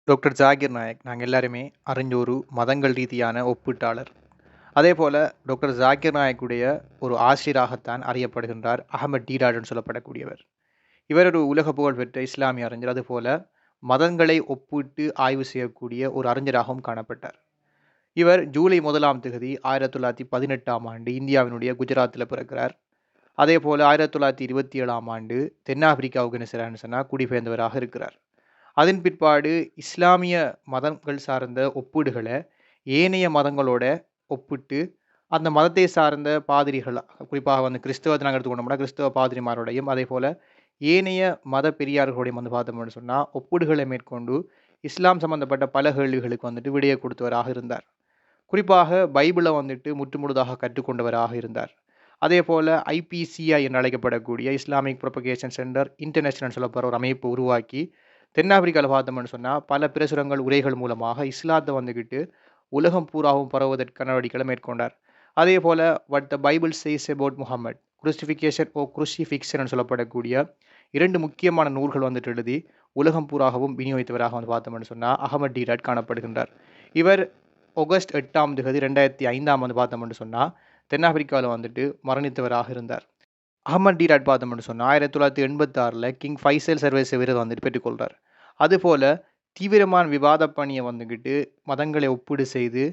Doctor Zakir Naik நாங்கள் எல்லாருமே அறிஞ்ச ஒரு மதங்கள் ரீதியான ஒப்பீட்டாளர். அதே போல டாக்டர் ஜாகிர் நாயக்குடைய ஒரு ஆசிரியராகத்தான் அறியப்படுகின்றார் அகமது டீடாட்னு சொல்லப்படக்கூடியவர். இவர் ஒரு உலக புகழ் பெற்ற இஸ்லாமிய அறிஞர். அதுபோல மதங்களை ஒப்பிட்டு ஆய்வு செய்யக்கூடிய ஒரு அறிஞராகவும் காணப்பட்டார். இவர் ஜூலை 1 1918 ஆண்டு இந்தியாவினுடைய குஜராத்தில் பிறக்கிறார். அதே போல 1927 தென்னாப்பிரிக்காவுக்கு என்ன செய்கிறார்னு சொன்னால் குடிபெயர்ந்தவராக இருக்கிறார். அதன் பிற்பாடு இஸ்லாமிய மதங்கள் சார்ந்த ஒப்பீடுகளை ஏனைய மதங்களோட ஒப்பிட்டு அந்த மதத்தை சார்ந்த பாதிரிகள், குறிப்பாக கிறிஸ்தவத்தை நாங்கள் எடுத்துக்கொண்டோம்னா கிறிஸ்தவ பாதிரிமாரோடையும் அதே போல் ஏனைய மத பெரியார்களோடையும் பார்த்தோம்னு சொன்னால் ஒப்பீடுகளை மேற்கொண்டு இஸ்லாம் சம்பந்தப்பட்ட பல கேள்விகளுக்கு விடையை கொடுத்தவராக இருந்தார். குறிப்பாக பைபிளை முற்றுமுழுதாக கற்றுக்கொண்டவராக இருந்தார். அதே போல் IPCI என்று அழைக்கப்படக்கூடிய இஸ்லாமிக் ப்ரொபகேஷன் சென்டர் இன்டர்நேஷனல் சொல்லப்படுற ஒரு அமைப்பு உருவாக்கி தென்னாப்பிரிக்காவில் பார்த்தோம்னு சொன்னால் பல பிரசுரங்கள் உரைகள் மூலமாக இஸ்லாத்தை உலகம் பூராவும் பரவுவதற்கு நடவடிக்கைகளை மேற்கொண்டார். அதே போல் what the Bible says about Muhammad, crucifixion or crucifixion சொல்லப்படக்கூடிய 2 முக்கியமான நூல்கள் எழுதி உலகம் பூராகவும் விநியோகித்தவராக பார்த்தோம்னு சொன்னால் அகமது டீடாட் காணப்படுகின்றார். இவர் ஆகஸ்ட் 8 2005 பார்த்தோம்னு சொன்னால் தென்னாப்பிரிக்காவில் மரணித்தவராக இருந்தார். அகமது டீடாட் பார்த்தோம்னு சொன்னால் 1986 கிங் ஃபைசல் சர்வதேச விருது பெற்றுக்கொள்கிறார். அதுபோல் தீவிரமான விவாத பணியை மதங்களை ஒப்பீடு செய்து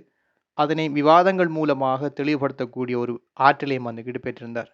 அதனை விவாதங்கள் மூலமாக தெளிவுபடுத்தக்கூடிய ஒரு ஆற்றலையும் பெற்றிருந்தார்.